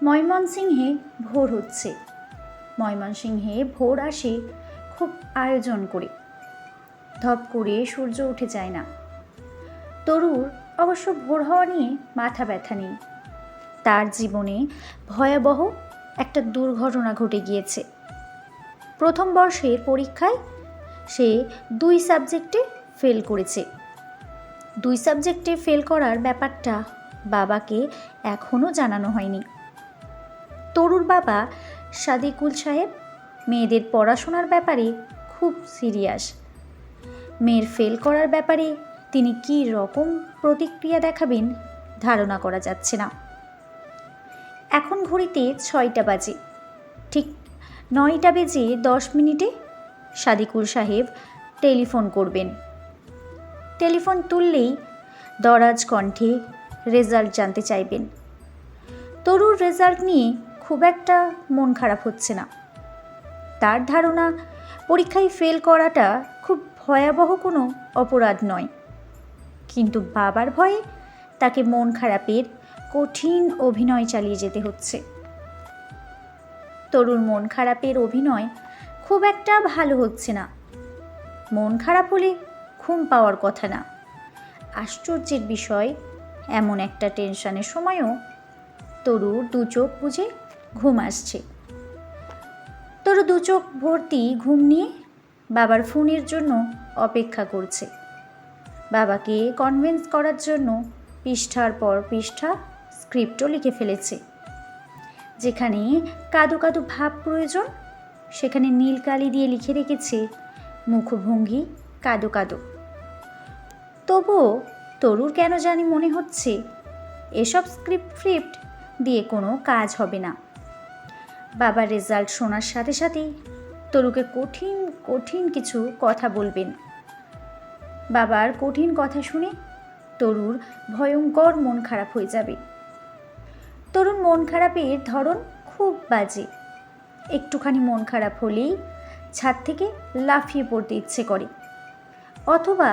ময়মনসিংহে ভোর হচ্ছে। ময়মনসিংহে ভোর আসে খুব আয়োজন করে। ধপ করে সূর্য উঠে যায় না। তরুর অবশ্য ভোর হওয়া নিয়ে মাথা ব্যথা নেই। তার জীবনে ভয়াবহ একটা দুর্ঘটনা ঘটে গিয়েছে। প্রথম বর্ষের পরীক্ষায় সে 2 সাবজেক্টে ফেল করেছে। 2 সাবজেক্টে ফেল করার ব্যাপারটা বাবাকে এখনও জানানো হয়নি। তরুর বাবা সাদিকুল সাহেব মেয়েদের পড়াশোনার ব্যাপারে খুব সিরিয়াস। মেয়ের ফেল করার ব্যাপারে তিনি কী রকম প্রতিক্রিয়া দেখাবেন ধারণা করা যাচ্ছে না। এখন ঘড়িতে 6টা বাজে। ঠিক 9টা বেজে 10 মিনিটে সাদিকুল সাহেব টেলিফোন করবেন। টেলিফোন তুললেই দরাজ কণ্ঠে রেজাল্ট জানতে চাইবেন। তরুর রেজাল্ট নিয়ে খুব একটা মন খারাপ হচ্ছে না। তার ধারণা পরীক্ষায় ফেল করাটা খুব ভয়াবহ কোনো অপরাধ নয়। কিন্তু বাবার ভয়ে তাকে মন খারাপের কঠিন অভিনয় চালিয়ে যেতে হচ্ছে। তরুর মন খারাপের অভিনয় খুব একটা ভালো হচ্ছে না। মন খারাপ হলে ঘুম পাওয়ার কথা না। আশ্চর্যের বিষয়, এমন একটা টেনশনের সময়ও তরুর 2 চোখ বুজে ঘুম আসছে। তরু 2 চোখ ভর্তি ঘুম নিয়ে বাবার ফোনের জন্য অপেক্ষা করছে। বাবাকে কনভিন্স করার জন্য পৃষ্ঠার পর পৃষ্ঠা স্ক্রিপ্টও লিখে ফেলেছে। যেখানে কাদো কাদো ভাব প্রয়োজন সেখানে নীল কালি দিয়ে লিখে রেখেছে মুখভঙ্গি কাদো কাদো। তবুও তরুর কেন জানি মনে হচ্ছে এসব স্ক্রিপ্ট দিয়ে কোনো কাজ হবে না। বাবার রেজাল্ট শোনার সাথে সাথেই তরুকে কঠিন কঠিন কিছু কথা বলবেন। বাবার কঠিন কথা শুনে তরুর ভয়ঙ্কর মন খারাপ হয়ে যাবে। তরুর মন খারাপের ধরন খুব বাজে। একটুখানি মন খারাপ হলেই ছাদ থেকে লাফিয়ে পড়তে ইচ্ছে করে, অথবা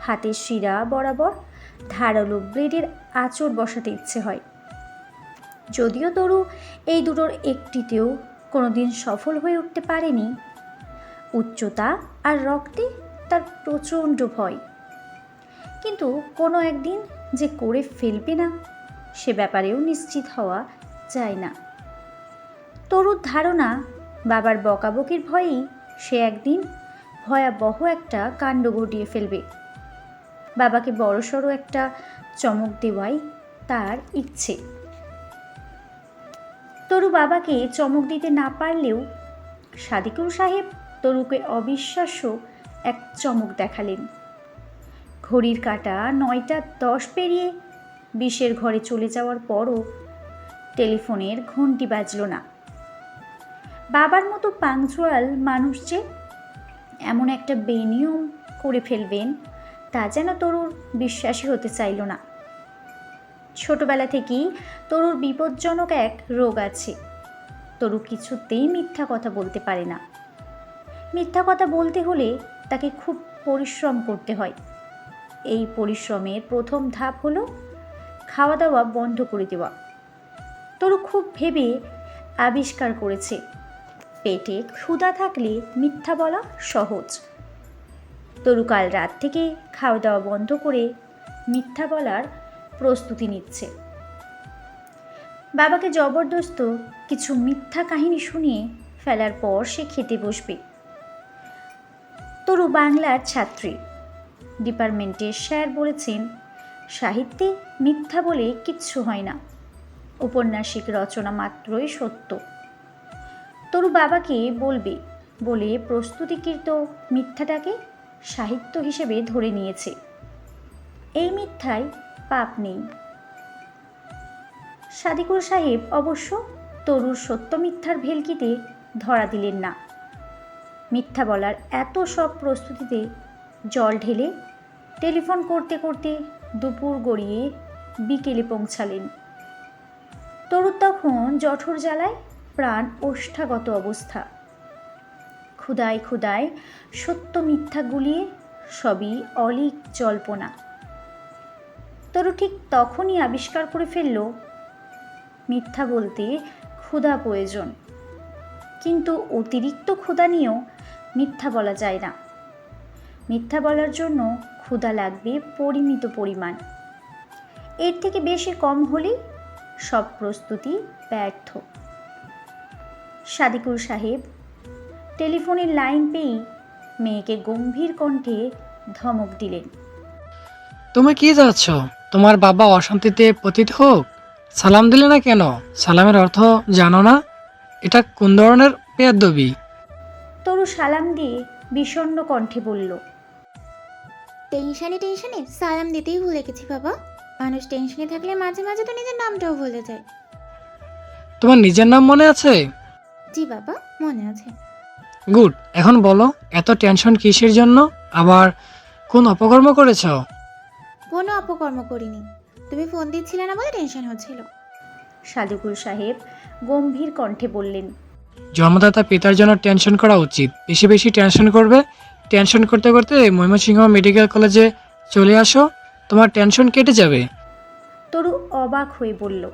হাতের শিরা বরাবর ধারালো ব্লেডের আঁচড় বসাতে ইচ্ছে হয়। যদিও তরু এই দুটোর একটিতেও কোনোদিন সফল হয়ে উঠতে পারেনি। উচ্চতা আর রক্তে তার প্রচণ্ড ভয়। কিন্তু কোনো একদিন যে করে ফেলবে না সে ব্যাপারেও নিশ্চিত হওয়া যায় না। তরুর ধারণা বাবার বকাবকির ভয়েই সে একদিন ভয়াবহ একটা কাণ্ড ঘটিয়ে ফেলবে। বাবাকে বড়সড় একটা চমক দেওয়াই তার ইচ্ছে। তরু বাবাকে চমক দিতে না পারলেও সাদিকুল সাহেব তরুকে অবিশ্বাস্য এক চমক দেখালেন। ঘড়ির কাঁটা 9টা 10 পেরিয়ে 20-এর ঘরে চলে যাওয়ার পরও টেলিফোনের ঘন্টি বাজল না। বাবার মতো পাংচুয়াল মানুষ যে এমন একটা বেনিয়ম করে ফেলবেন তা যেন তরুর বিশ্বাসই হতে চাইল না। ছোটবেলা থেকেই তরুর বিপজ্জনক এক রোগ আছে। তরু কিছুতেই মিথ্যা কথা বলতে পারে না। মিথ্যা কথা বলতে হলে তাকে খুব পরিশ্রম করতে হয়। এই পরিশ্রমের প্রথম ধাপ হলো খাওয়া দাওয়া বন্ধ করে দেওয়া। তরু খুব ভেবে আবিষ্কার করেছে পেটে ক্ষুধা থাকলে মিথ্যা বলা সহজ। তরু কাল রাত থেকে খাওয়া দাওয়া বন্ধ করে মিথ্যা বলার প্রস্তুতি নিচ্ছে। বাবাকে জবরদস্ত কিছু মিথ্যা কাহিনী শুনিয়ে ফেলার পর সে খেতে বসবে। তরু বাংলার ছাত্রী। ডিপার্টমেন্টের স্যার বলেছেন সাহিত্যে মিথ্যা বলে কিচ্ছু হয় না, ঔপন্যাসিক রচনা মাত্রই সত্য। তরু বাবাকে বলবে বলে প্রস্তুতিকৃত মিথ্যাটাকে সাহিত্য হিসেবে ধরে নিয়েছে। এই মিথ্যায় পাপ নেই। সাদিকুল সাহেব অবশ্য তরুর সত্য মিথ্যার ভেলকিতে ধরা দিলেন না। মিথ্যা বলার এত সব প্রস্তুতিতে জল ঢেলে টেলিফোন করতে করতে দুপুর গড়িয়ে বিকেলে পৌঁছালেন। তরুর তখন জঠর জ্বালায় প্রাণ ওষ্ঠাগত অবস্থা। ক্ষুদায় ক্ষুদায় সত্য মিথ্যা গুলিয়ে সবই অলীক জল্পনা। তরু ঠিক তখনই আবিষ্কার করে ফেলল মিথ্যা বলতে ক্ষুধা প্রয়োজন, কিন্তু অতিরিক্ত ক্ষুধা নিয়েও মিথ্যা বলা যায় না। মিথ্যা বলার জন্য ক্ষুধা লাগবে পরিমিত পরিমাণ, এর থেকে বেশি কম হলেই সব প্রস্তুতি ব্যর্থ। সাদিকুল সাহেব টেলিফোনের লাইন পেয়েই মেয়েকে গম্ভীর কণ্ঠে ধমক দিলেন। তুমি কি যাচ্ছ? তোমার বাবা অশান্তিতে পতিত হোক? সালাম দিলে না কেন? সালামের অর্থ জানো না? এটা কোন ধরনের বেয়াদবি? তরু সালাম দিয়ে বিষণ্ণ কণ্ঠে বলল, টেনশনে টেনশনে সালাম দিতেই ভুলে গেছি বাবা। মানুষ টেনশনে থাকলে মাঝে মাঝে তো নিজের নামটাও ভুলে যায়। তোমার নিজের নাম মনে আছে? জি বাবা, মনে আছে। গুড। এখন বলো, এত টেনশন কিসের জন্য? আবার কোন অপকর্ম করেছ? কোনো অপকর্ম করিনি, তুমি ফোন দিচ্ছিলে না বলে টেনশন হচ্ছিল। সাদিকুল সাহেব গম্ভীর কণ্ঠে বললেন। জন্মদাতা পিতার জন্য টেনশন করা উচিত। বেশি বেশি টেনশন করবে। টেনশন করতে করতে ময়মনসিংহ মেডিকেল কলেজে চলে আসো, তোমার টেনশন কেটে যাবে। তরু অবাক হয়ে বলল,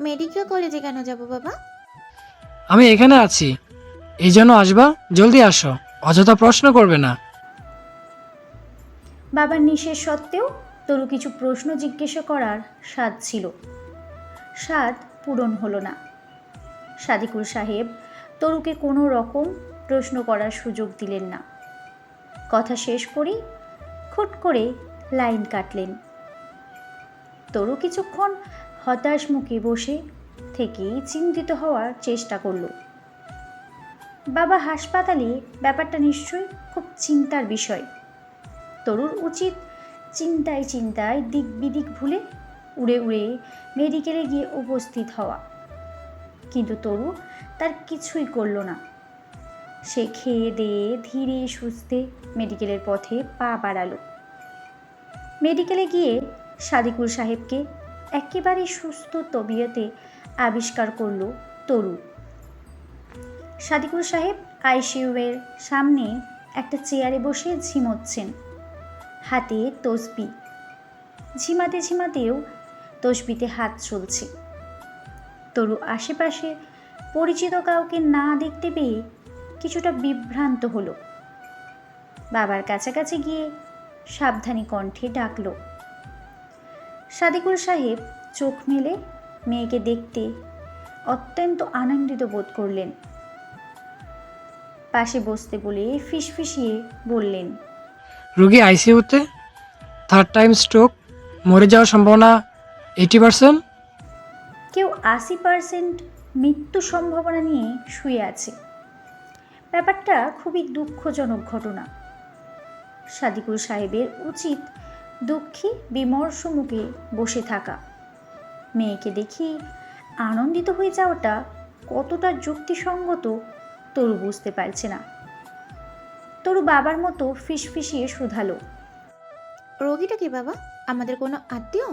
মেডিকেল কলেজে কেন যাব বাবা? আমি এখানে আছি, এই জন্য আসবা। জলদি আসো, অযথা প্রশ্ন করবে না। বাবার নিষেধ সত্ত্বেও তরু কিছু প্রশ্ন জিজ্ঞাসা করার স্বাদ ছিল, স্বাদ পূরণ হলো না। সাদিকুল সাহেব তরুকে কোনো রকম প্রশ্ন করার সুযোগ দিলেন না। কথা শেষ করেই খুট করে লাইন কাটলেন। তরু কিছুক্ষণ হতাশ মুখে বসে থেকেই চিন্তিত হওয়ার চেষ্টা করল। বাবা হাসপাতালে, ব্যাপারটা নিশ্চয়ই খুব চিন্তার বিষয়। তরুর উচিত চিন্তায় চিন্তায় দিক বিদিক ভুলে উড়ে উড়ে মেডিকেলে গিয়ে উপস্থিত হওয়া, কিন্তু তরু তার কিছুই করল না। সে খেয়ে দিয়ে ধীরে সুস্থে মেডিকেলের পথে পা বাড়ালো। মেডিকেলে গিয়ে সাদিকুল সাহেবকে একেবারে সুস্থ তবিয়তে আবিষ্কার করল তরু। সাদিকুল সাহেব আইসিইউয়ের সামনে একটা চেয়ারে বসে ঝিমোচ্ছেন, হাতে তসবি। ঝিমাতে ঝিমাতেও তসবিতে হাত চলছে। তরু আশেপাশে পরিচিত কাউকে না দেখতে পেয়ে কিছুটা বিভ্রান্ত হলো। বাবার কাছাকাছি গিয়ে সাবধানী কণ্ঠে ডাকল। সাদিকুল সাহেব চোখ মেলে মেয়েকে দেখতে অত্যন্ত আনন্দিত বোধ করলেন। পাশে বসতে বলে ফিসফিসিয়ে বললেন, রোগী আইসিইউতে, থার্ড টাইম স্ট্রোক, মরে যাওয়ার সম্ভাবনা 80%। কেউ 80% মৃত্যু সম্ভাবনা নিয়ে শুয়ে আছে। ব্যাপারটা খুবই দুঃখজনক ঘটনা। সাদিকুল সাহেবের উচিত দুঃখী বিমর্ষ মুখে বসে থাকা। মেয়েকে দেখি আনন্দিত হয়ে যাওয়াটা কতটা যুক্তিসঙ্গত তরু বুঝতে পারছে না। তরু বাবার মতো ফিসফিসিয়ে শুধালো, রোগীটা কি বাবা? আমাদের কোনো আত্মীয়?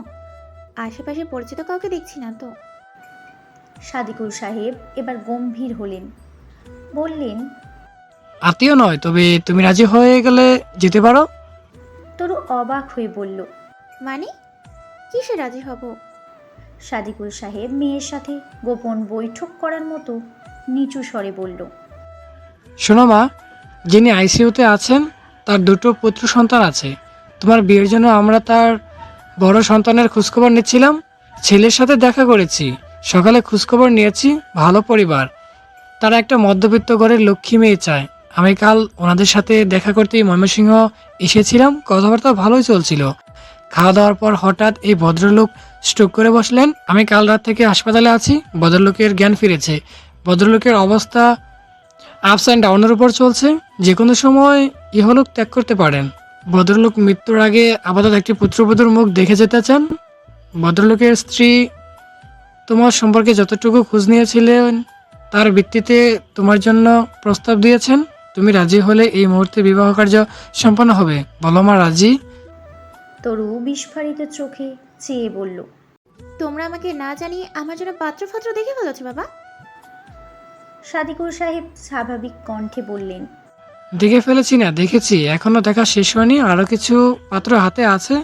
আশেপাশে পরিচিত কাউকে দেখছি না তো। সাদিকুল সাহেব এবার গম্ভীর হলেন, বললেন, আত্মীয় নয়, তবে তুমি রাজি হয়ে গেলে যেতে পারো। তরু অবাক হয়ে বলল, মানে কিসে রাজি হব? সাদিকুল সাহেব মেয়ের সাথে গোপন বৈঠক করার মতো নিচু স্বরে বলল, শোনো মা, যিনি আইসিইউতে আছেন তার দুটো পুত্র সন্তান আছে। তোমার বিয়ের জন্য আমরা তার বড় সন্তানের খোঁজখবর নিচ্ছিলাম। ছেলের সাথে দেখা করেছি, সকালে খোঁজখবর নিয়েছি। ভালো পরিবার, তারা একটা মধ্যবিত্ত ঘরের লক্ষ্মী মেয়ে চায়। আমি কাল ওনাদের সাথে দেখা করতেই ময়মনসিংহ এসেছিলাম, কথাবার্তা ভালোই চলছিল। খাওয়া দাওয়ার পর হঠাৎ এই ভদ্রলোক স্ট্রোক করে বসলেন। আমি কাল রাত থেকে হাসপাতালে আছি। ভদ্রলোকের জ্ঞান ফিরেছে। ভদ্রলোকের অবস্থা আপস অ্যান্ড ডাউনের উপর চলছে, যে কোনো সময় ইহলোক ত্যাগ করতে পারেন। ভদ্রলোক মৃত্যুর আগে আপাতত একটি পুত্রবধূর মুখ দেখে যেতে চান। ভদ্রলোকের স্ত্রী তোমার সম্পর্কে যতটুকু খোঁজ নিয়েছিলেন তার ভিত্তিতে তোমার জন্য প্রস্তাব দিয়েছেন। তুমি রাজি হলে এই মুহূর্তে বিবাহ কার্য সম্পন্ন হবে। বলো মা, রাজি? তরু বিস্ফারিত চোখে চেয়ে বলল, তোমরা আমাকে না জানিয়ে আমার জন্য পাত্রফাত্র দেখে ফেলেছো বাবা? সাদিকুল সাহেব স্বাভাবিক কণ্ঠে বললেন, দেখে ফেলেছি না, দেখেছি। এখনো দেখা শেষ হয়নি, আরো কিছু পাত্র হাতে আছে।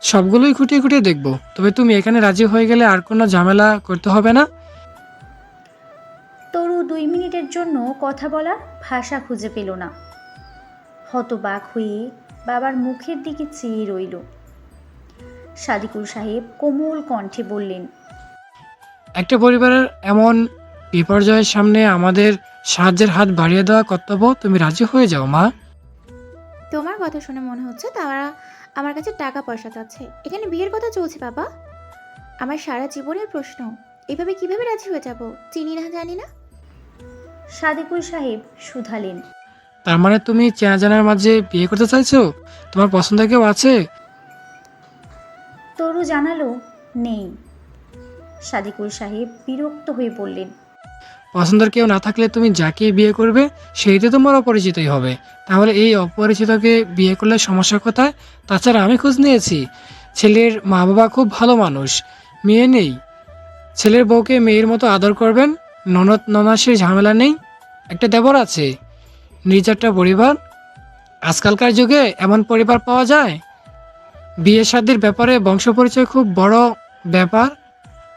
সবগুলোই খুঁটিয়ে খুঁটিয়ে দেখব। তবে তুমি এখানে রাজি হয়ে গেলে আর কোনো ঝামেলা করতে হবে না। তরু 2 মিনিটের জন্য কথা বলার ভাষা খুঁজে পেল না। হতবাক হয়ে বাবার মুখের দিকে চেয়ে রইল। সাদিকুল সাহেব কোমল কণ্ঠে বললেন, একটা পরিবারের এমন বিপর্যয়ের সামনে আমাদের সাহায্যের হাত বাড়িয়ে দেওয়া কর্তব্য। তুমি রাজি হয়ে যাও মা। তোমার কথা শুনে মনে হচ্ছে তারা আমার কাছে টাকা পয়সা চাচ্ছে। এখানে বিয়ের কথা চলছে বাবা, আমার সারা জীবনের প্রশ্ন। এভাবে কিভাবে রাজি হয়ে যাব? চিনি না, জানি না। সাদিকুল সাহেব শুধালেন, তার মানে তুমি চেনা জানার মাঝে বিয়ে করতে চাইছো? তোমার পছন্দের কেউ আছে? তরু জানালো নেই। সাদিকুল সাহেব বিরক্ত হয়ে বললেন, পছন্দের কেউ না থাকলে তুমি যাকে বিয়ে করবে সেই তো তোমার অপরিচিতই হবে। তাহলে এই অপরিচিতকে বিয়ে করলে সমস্যা কোথায়? তাছাড়া আমি খোঁজ নিয়েছি, ছেলের মা বাবা খুব ভালো মানুষ, মেয়ে নেই। ছেলের বউকে মেয়ের মতো আদর করবেন, ননদ ননাসের ঝামেলা নেই, একটা দেবর আছে, নির্যাতটা পরিবার। আজকালকার যুগে এমন পরিবার পাওয়া যায়। বিয়ে শাদীর ব্যাপারে বংশ পরিচয় খুব বড় ব্যাপার।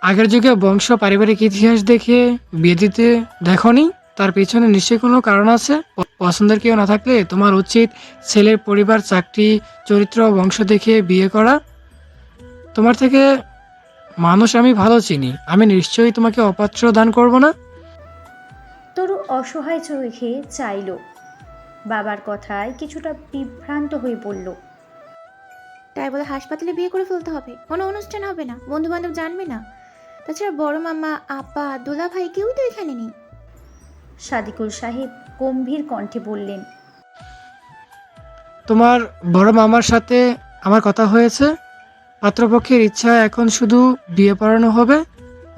আগের যুগে বংশ পারিবারিক ইতিহাস দেখে বিয়ে দিতে দেখনি? তার পেছনে নিশ্চয়ই কোনো কারণ আছে। পছন্দের কেউ না থাকলে তোমার উচিত ছেলের পরিবার, চাকরি, চরিত্র, বংশ দেখে বিয়ে করা। তোমার থেকে মানুষ আমি ভালো চিনি, আমি নিশ্চয়ই তোমাকে অপাত্র দান করব না। তরু অসহায় চোখে চাইল। বাবার কথায় কিছুটা বিভ্রান্ত হয়ে বলল, তাই বলে হাসপাতালে বিয়ে করে ফেলতে হবে? কোনো অনুষ্ঠান হবে না, বন্ধু বান্ধব জানবে না। তাছাড়া বড় মামা, আপা, দোলা ভাই কেউই তো এখানে নেই। সাদিকুল সাহেব গম্ভীর কণ্ঠে বললেন, তোমার বড় মামার সাথে আমার কথা হয়েছে। পাত্রপক্ষের ইচ্ছা এখন শুধু বিয়ে পড়ানো হবে।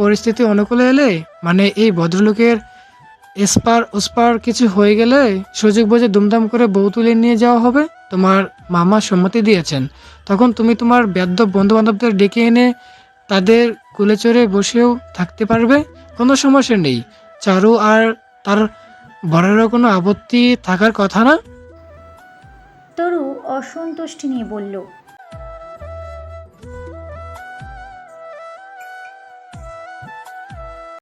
পরিস্থিতি অনুকূলে এলে, মানে এই ভদ্রলোকের এসপার ওসপার কিছু হয়ে গেলে সুযোগ বুঝে দুমদাম করে বউ তুলে নিয়ে যাওয়া হবে। তোমার মামা সম্মতি দিয়েছেন। তখন তুমি তোমার বেদ্য বন্ধু বান্ধবদের ডেকে এনে তাদের কুলে চড়ে বসেও থাকতে পারবে, কোনো সমস্যা নেই। চারু আর তার বরেরও কোনো আপত্তি থাকার কথা না। তরু অসন্তুষ্টি নিয়ে বলল,